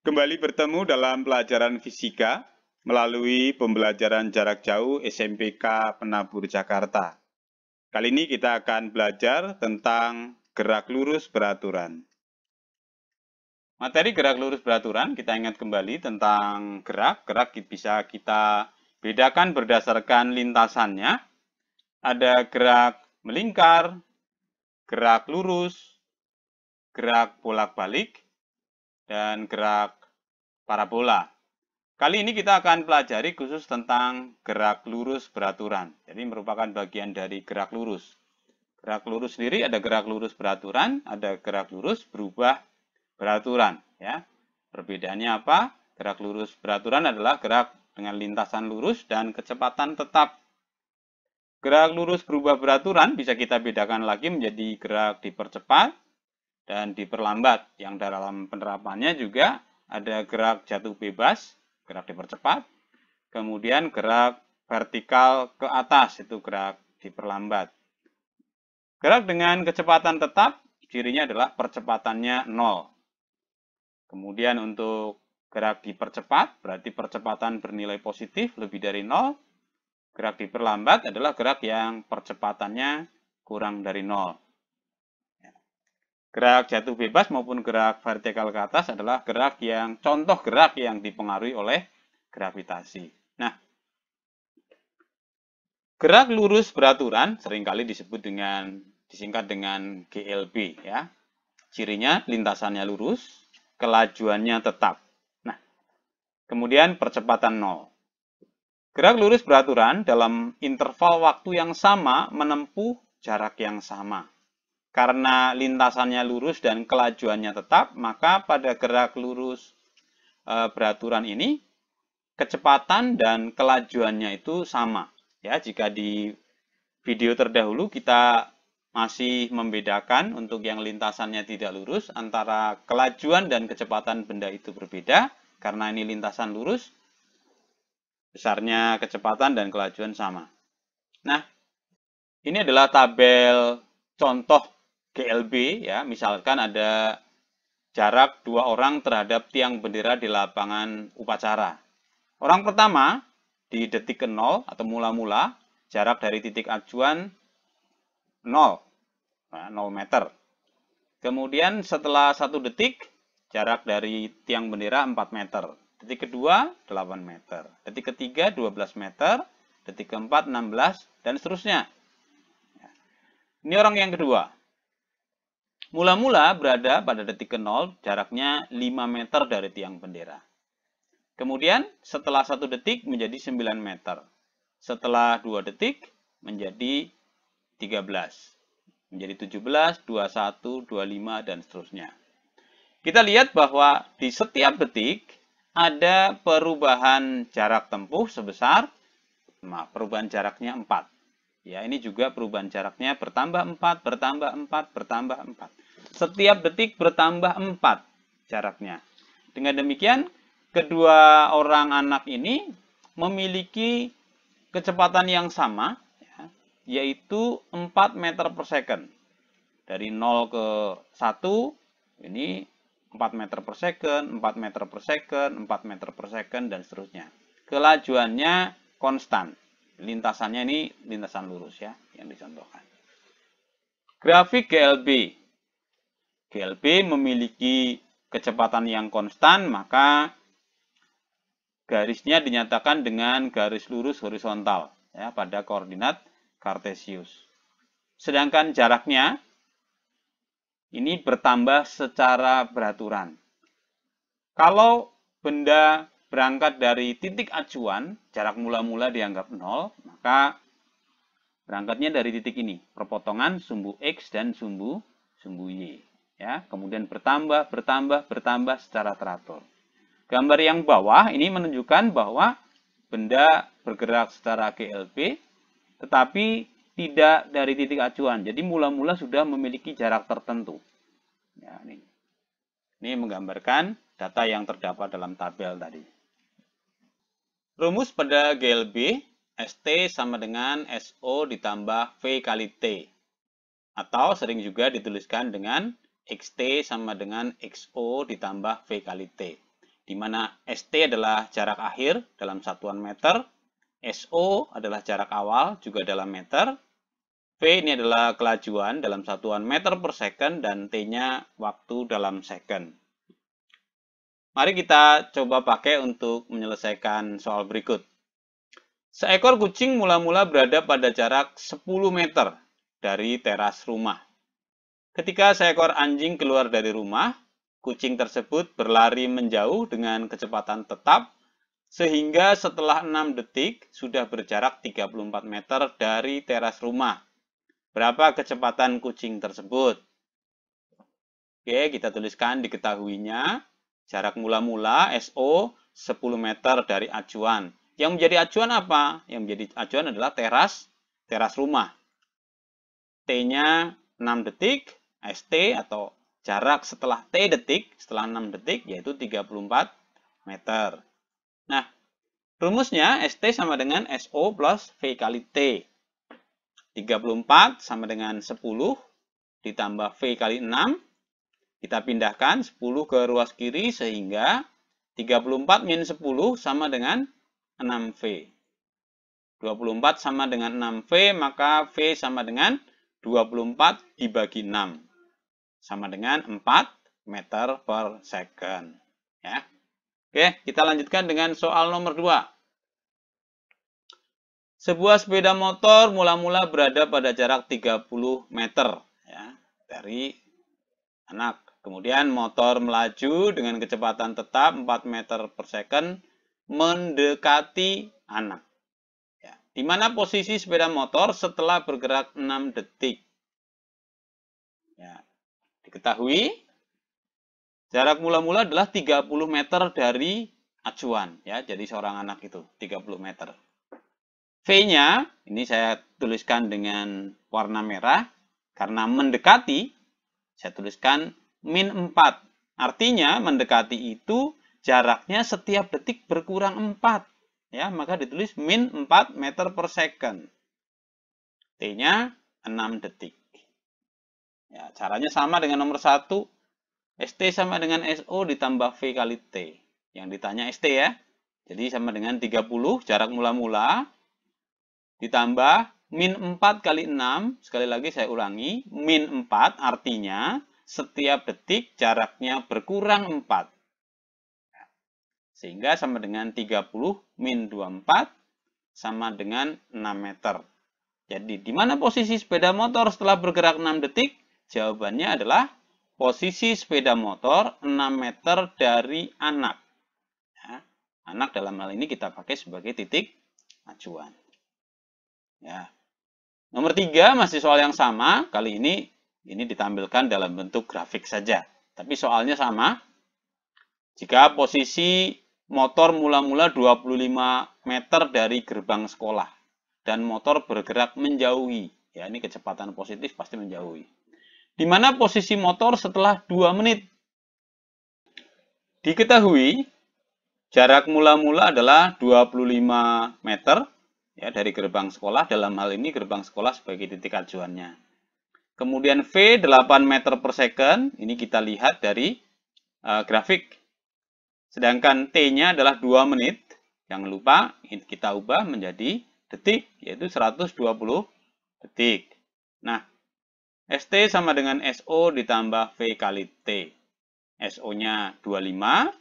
Kembali bertemu dalam pelajaran fisika melalui pembelajaran jarak jauh SMPK Penabur Jakarta. Kali ini kita akan belajar tentang gerak lurus beraturan. Materi gerak lurus beraturan, kita ingat kembali tentang gerak. Gerak bisa kita bedakan berdasarkan lintasannya. Ada gerak melingkar, gerak lurus, gerak bolak-balik, dan gerak parabola. Kali ini kita akan pelajari khusus tentang gerak lurus beraturan. Jadi merupakan bagian dari gerak lurus. Gerak lurus sendiri ada gerak lurus beraturan, ada gerak lurus berubah beraturan. Ya. Perbedaannya apa? Gerak lurus beraturan adalah gerak dengan lintasan lurus dan kecepatan tetap. Gerak lurus berubah beraturan bisa kita bedakan lagi menjadi gerak dipercepat dan diperlambat. Yang dalam penerapannya juga ada gerak jatuh bebas, gerak dipercepat, kemudian gerak vertikal ke atas, itu gerak diperlambat. Gerak dengan kecepatan tetap, cirinya adalah percepatannya 0. Kemudian untuk gerak dipercepat, berarti percepatan bernilai positif lebih dari 0. Gerak diperlambat adalah gerak yang percepatannya kurang dari 0. Gerak jatuh bebas maupun gerak vertikal ke atas adalah contoh gerak yang dipengaruhi oleh gravitasi. Nah, gerak lurus beraturan seringkali disingkat dengan GLB ya. Cirinya lintasannya lurus, kelajuannya tetap. Nah, kemudian percepatan 0. Gerak lurus beraturan dalam interval waktu yang sama menempuh jarak yang sama. Karena lintasannya lurus dan kelajuannya tetap, maka pada gerak lurus beraturan ini kecepatan dan kelajuannya itu sama. Ya, jika di video terdahulu kita masih membedakan untuk yang lintasannya tidak lurus antara kelajuan dan kecepatan benda itu berbeda. Karena ini lintasan lurus, besarnya kecepatan dan kelajuan sama. Nah, ini adalah tabel contoh GLB ya, misalkan ada jarak 2 orang terhadap tiang bendera di lapangan upacara. Orang pertama di detik ke 0 atau mula-mula jarak dari titik acuan 0, 0 meter. Kemudian setelah 1 detik jarak dari tiang bendera 4 meter. Detik kedua 8 meter. Detik ketiga 12 meter. Detik keempat 16 dan seterusnya. Ini orang yang kedua. Mula-mula berada pada detik ke-0, jaraknya 5 meter dari tiang bendera. Kemudian setelah 1 detik menjadi 9 meter. Setelah 2 detik menjadi 13. Menjadi 17, 21, 25, dan seterusnya. Kita lihat bahwa di setiap detik ada perubahan jarak tempuh sebesar, perubahan jaraknya 4. Ya, ini juga perubahan jaraknya bertambah 4, bertambah 4, bertambah 4. Setiap detik bertambah 4 jaraknya. Dengan demikian, kedua orang anak ini memiliki kecepatan yang sama, ya, yaitu 4 meter per second. Dari 0 ke 1, ini 4 meter per second, 4 meter per second, 4 meter per second, dan seterusnya. Kelajuannya konstan. Lintasannya ini lintasan lurus ya, yang dicontohkan. Grafik GLB. GLB memiliki kecepatan yang konstan, maka garisnya dinyatakan dengan garis lurus horizontal ya, pada koordinat kartesius. Sedangkan jaraknya ini bertambah secara beraturan. Kalau benda berangkat dari titik acuan, jarak mula-mula dianggap 0, maka berangkatnya dari titik ini, perpotongan sumbu X dan sumbu Y. Ya, kemudian bertambah secara teratur. Gambar yang bawah ini menunjukkan bahwa benda bergerak secara GLB, tetapi tidak dari titik acuan. Jadi mula-mula sudah memiliki jarak tertentu. Ya, ini menggambarkan data yang terdapat dalam tabel tadi. Rumus pada GLB, ST sama dengan SO ditambah V kali T. Atau sering juga dituliskan dengan XT sama dengan XO ditambah V kali T. di mana ST adalah jarak akhir dalam satuan meter, SO adalah jarak awal juga dalam meter, V ini adalah kelajuan dalam satuan meter per second, dan T-nya waktu dalam second. Mari kita coba pakai untuk menyelesaikan soal berikut. Seekor kucing mula-mula berada pada jarak 10 meter dari teras rumah. Ketika seekor anjing keluar dari rumah, kucing tersebut berlari menjauh dengan kecepatan tetap, sehingga setelah 6 detik sudah berjarak 34 meter dari teras rumah. Berapa kecepatan kucing tersebut? Oke, kita tuliskan diketahuinya. Jarak mula-mula SO 10 meter dari acuan. Yang menjadi acuan apa? Yang menjadi acuan adalah teras rumah. T-nya 6 detik, ST atau jarak setelah T detik, setelah 6 detik, yaitu 34 meter. Nah, rumusnya ST sama dengan SO plus V kali T. 34 sama dengan 10 ditambah V kali 6. Kita pindahkan 10 ke ruas kiri sehingga 34 min 10 sama dengan 6V. 24 sama dengan 6V, maka V sama dengan 24 dibagi 6. Sama dengan 4 meter per second. Ya. Oke, kita lanjutkan dengan soal nomor 2. Sebuah sepeda motor mula-mula berada pada jarak 30 meter ya, dari anak. Kemudian motor melaju dengan kecepatan tetap 4 meter per second mendekati anak. Ya. Di mana posisi sepeda motor setelah bergerak 6 detik? Ya. Diketahui jarak mula-mula adalah 30 meter dari acuan. Ya, jadi seorang anak itu 30 meter. V-nya, ini saya tuliskan dengan warna merah, karena mendekati, saya tuliskan min 4. Artinya, mendekati itu jaraknya setiap detik berkurang 4. Ya, maka ditulis min 4 meter per second. T-nya 6 detik. Ya, caranya sama dengan nomor 1. ST sama dengan SO ditambah V kali T. Yang ditanya ST ya. Jadi sama dengan 30, jarak mula-mula, ditambah min 4 kali 6, sekali lagi saya ulangi, min 4 artinya setiap detik jaraknya berkurang 4. Sehingga sama dengan 30 min 24 sama dengan 6 meter. Jadi di mana posisi sepeda motor setelah bergerak 6 detik? Jawabannya adalah posisi sepeda motor 6 meter dari anak. Ya, anak dalam hal ini kita pakai sebagai titik acuan. Ya. Nomor 3 masih soal yang sama, kali ini ditampilkan dalam bentuk grafik saja. Tapi soalnya sama. Jika posisi motor mula-mula 25 meter dari gerbang sekolah dan motor bergerak menjauhi, ya ini kecepatan positif pasti menjauhi. Di mana posisi motor setelah 2 menit? Diketahui jarak mula-mula adalah 25 meter. Ya, dari gerbang sekolah, dalam hal ini gerbang sekolah sebagai titik acuannya. Kemudian V 8 meter per second, ini kita lihat dari grafik. Sedangkan T-nya adalah 2 menit. Jangan lupa kita ubah menjadi detik, yaitu 120 detik. Nah, ST sama dengan SO ditambah V kali T. SO-nya 25,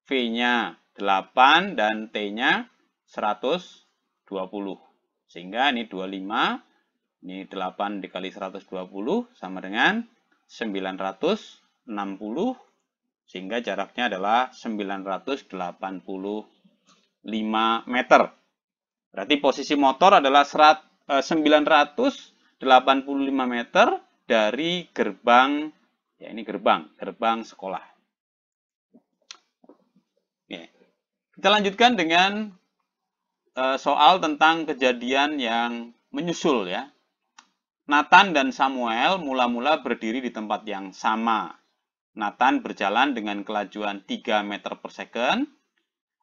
V-nya 8, dan T-nya 120. Sehingga ini 25, ini 8 dikali 120 sama dengan 960, sehingga jaraknya adalah 985 meter. Berarti posisi motor adalah 985 meter dari gerbang, ya ini gerbang sekolah. Oke. Kita lanjutkan dengan soal tentang kejadian yang menyusul ya. Nathan dan Samuel mula-mula berdiri di tempat yang sama. Nathan berjalan dengan kelajuan 3 meter per second.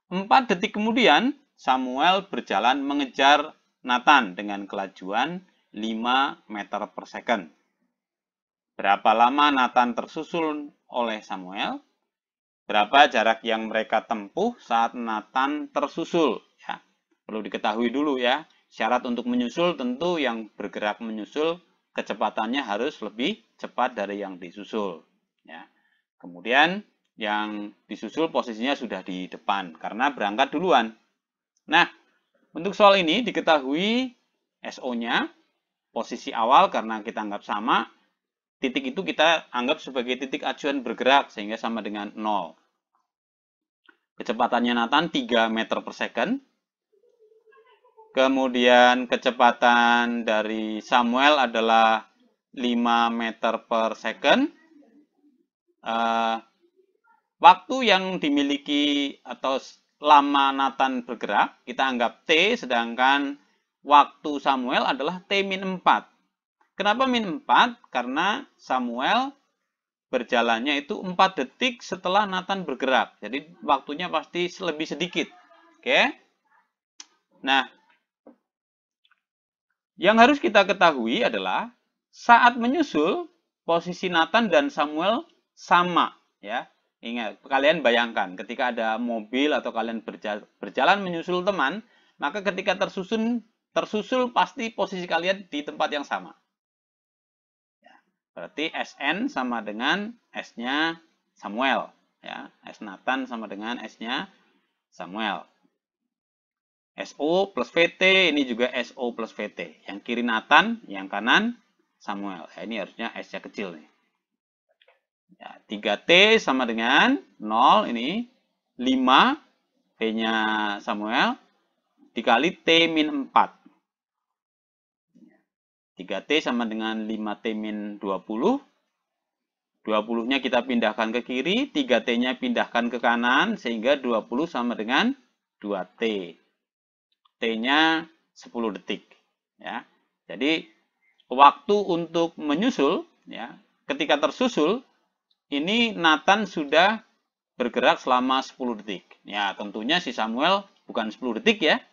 4 detik kemudian, Samuel berjalan mengejar Nathan dengan kelajuan 5 meter per second. Berapa lama Nathan tersusul oleh Samuel? berapa jarak yang mereka tempuh saat Nathan tersusul. Ya. Perlu diketahui dulu ya, syarat untuk menyusul tentu yang bergerak menyusul kecepatannya harus lebih cepat dari yang disusul. Ya. Kemudian yang disusul posisinya sudah di depan karena berangkat duluan. Nah, untuk soal ini diketahui SO-nya, posisi awal karena kita anggap sama, titik itu kita anggap sebagai titik acuan bergerak sehingga sama dengan 0. Kecepatannya Nathan 3 meter per second. Kemudian kecepatan dari Samuel adalah 5 meter per second. Waktu yang dimiliki atau lama Nathan bergerak, kita anggap T, sedangkan waktu Samuel adalah T-4. Kenapa min 4? Karena Samuel berjalannya itu 4 detik setelah Nathan bergerak. Jadi waktunya pasti lebih sedikit. Oke. Nah, yang harus kita ketahui adalah saat menyusul, posisi Nathan dan Samuel sama. Ya. Ingat, kalian bayangkan ketika ada mobil atau kalian berjalan menyusul teman, maka ketika tersusul pasti posisi kalian di tempat yang sama. Ya, berarti SN sama dengan S-nya Samuel. Ya, S Nathan sama dengan S-nya Samuel. SO plus VT, ini juga SO plus VT. Yang kiri Nathan, yang kanan Samuel. Ya, ini harusnya S-nya kecil nih. Ya, 3T sama dengan 0, ini 5 T-nya Samuel dikali T-4. 3T sama dengan 5T-20. 20-nya kita pindahkan ke kiri, 3T-nya pindahkan ke kanan, sehingga 20 sama dengan 2T. T-nya 10 detik. Ya. Jadi, waktu untuk menyusul, ya, ketika tersusul, ini Nathan sudah bergerak selama 10 detik. Ya, tentunya si Samuel bukan 10 detik ya.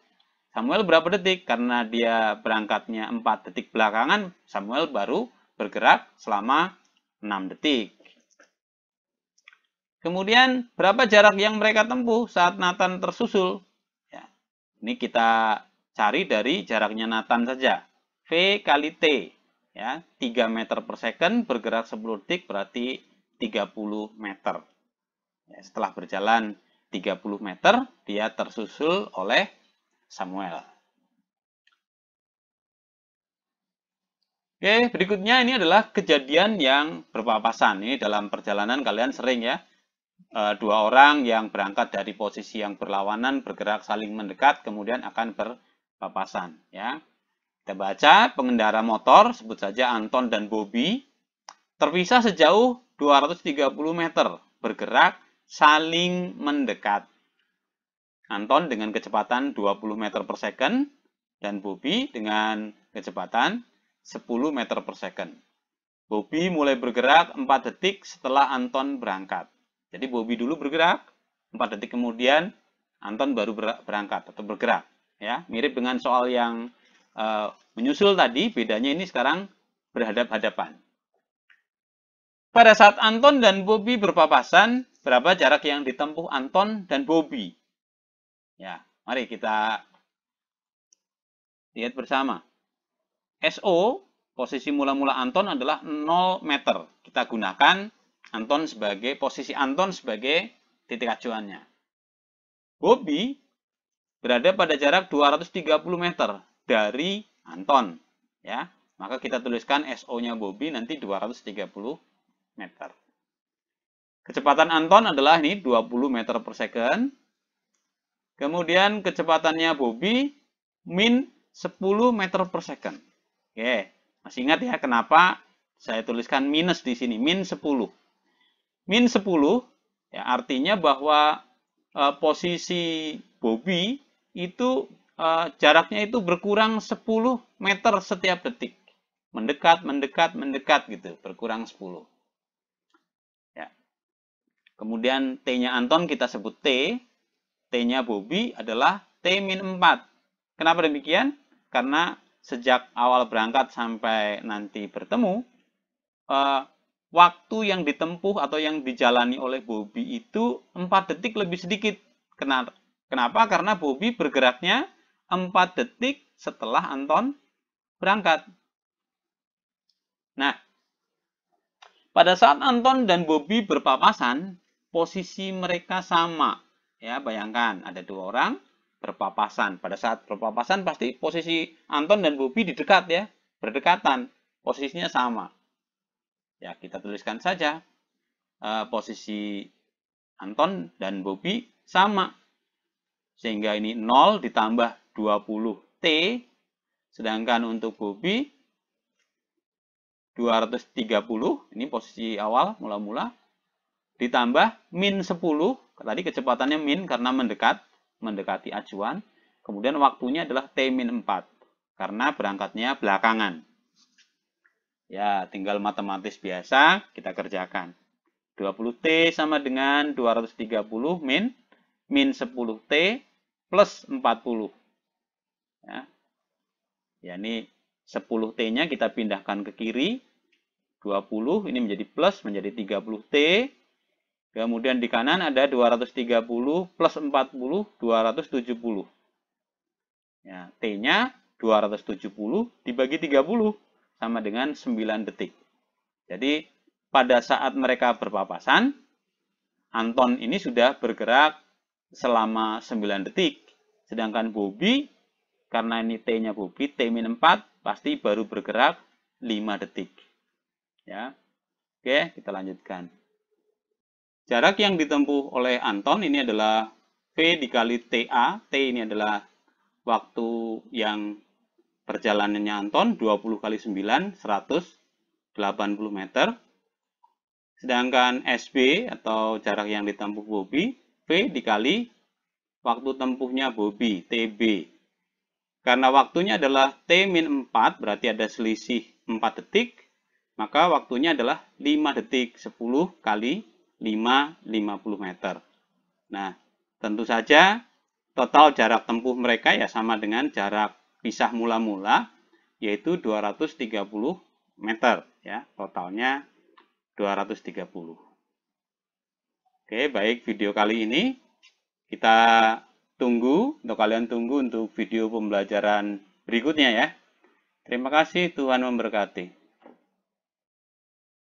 Samuel berapa detik? Karena dia berangkatnya 4 detik belakangan, Samuel baru bergerak selama 6 detik. Kemudian, berapa jarak yang mereka tempuh saat Nathan tersusul? Ya, ini kita cari dari jaraknya Nathan saja. V kali T. Ya, 3 meter per second bergerak 10 detik berarti 30 meter. Ya, setelah berjalan 30 meter, dia tersusul oleh Samuel. Oke, berikutnya ini adalah kejadian yang berpapasan. Ini dalam perjalanan kalian sering ya. Dua orang yang berangkat dari posisi yang berlawanan, bergerak saling mendekat, kemudian akan berpapasan. Ya. Kita baca, pengendara motor, sebut saja Anton dan Bobby, terpisah sejauh 230 meter, bergerak saling mendekat. Anton dengan kecepatan 20 meter per second, dan Bobby dengan kecepatan 10 meter per second. Bobby mulai bergerak 4 detik setelah Anton berangkat. Jadi Bobby dulu bergerak, 4 detik kemudian Anton baru berangkat atau bergerak. Ya, mirip dengan soal yang menyusul tadi, bedanya ini sekarang berhadap-hadapan. Pada saat Anton dan Bobby berpapasan, berapa jarak yang ditempuh Anton dan Bobby? Ya, mari kita lihat bersama. SO, posisi mula-mula Anton adalah 0 meter. Kita gunakan posisi Anton sebagai titik acuannya. Bobby berada pada jarak 230 meter dari Anton. Ya, maka kita tuliskan SO-nya Bobby nanti 230 meter. Kecepatan Anton adalah ini 20 meter per second. Kemudian kecepatannya Bobby min 10 meter per second. Oke, masih ingat ya kenapa saya tuliskan minus di sini, min 10. Min 10 ya artinya bahwa posisi Bobby itu jaraknya itu berkurang 10 meter setiap detik. Mendekat, mendekat, mendekat gitu, berkurang 10. Ya. Kemudian T-nya Anton kita sebut T, T-nya Bobby adalah T-4. Kenapa demikian? Karena sejak awal berangkat sampai nanti bertemu, waktu yang ditempuh atau yang dijalani oleh Bobby itu 4 detik lebih sedikit. Kenapa? Karena Bobby bergeraknya 4 detik setelah Anton berangkat. Nah, pada saat Anton dan Bobby berpapasan, posisi mereka sama. Ya, bayangkan ada 2 orang berpapasan. Pada saat berpapasan pasti posisi Anton dan Bobby di dekat ya, berdekatan. Posisinya sama. Ya, kita tuliskan saja posisi Anton dan Bobby sama. Sehingga ini 0 ditambah 20T, sedangkan untuk Bobby 230, ini posisi awal mula-mula, ditambah min 10, tadi kecepatannya min karena mendekati acuan, kemudian waktunya adalah T min 4, karena berangkatnya belakangan. Ya, tinggal matematis biasa, kita kerjakan. 20T sama dengan 230 min 10T plus 40. Ya, ini 10T-nya kita pindahkan ke kiri. 20 ini menjadi plus, menjadi 30T. Kemudian di kanan ada 230 plus 40, 270. Ya, T-nya 270 dibagi 30 sama dengan 9 detik. Jadi, pada saat mereka berpapasan, Anton ini sudah bergerak selama 9 detik. Sedangkan Bobby, karena ini T-nya Bobby, T-4, pasti baru bergerak 5 detik. Ya. Oke, kita lanjutkan. Jarak yang ditempuh oleh Anton ini adalah V dikali TA. T ini adalah waktu yang perjalanannya Anton, 20 kali 9, 180 meter. Sedangkan SB atau jarak yang ditempuh Bobby, V dikali waktu tempuhnya Bobby, TB. Karena waktunya adalah T-4, berarti ada selisih 4 detik, maka waktunya adalah 5 detik, 10 kali 5, 50 meter. Nah, tentu saja total jarak tempuh mereka ya sama dengan jarak pisah mula-mula, yaitu 230 meter. Ya, totalnya 230. Oke, baik, video kali ini kita tunggu, untuk kalian tunggu untuk video pembelajaran berikutnya ya. Terima kasih, Tuhan memberkati.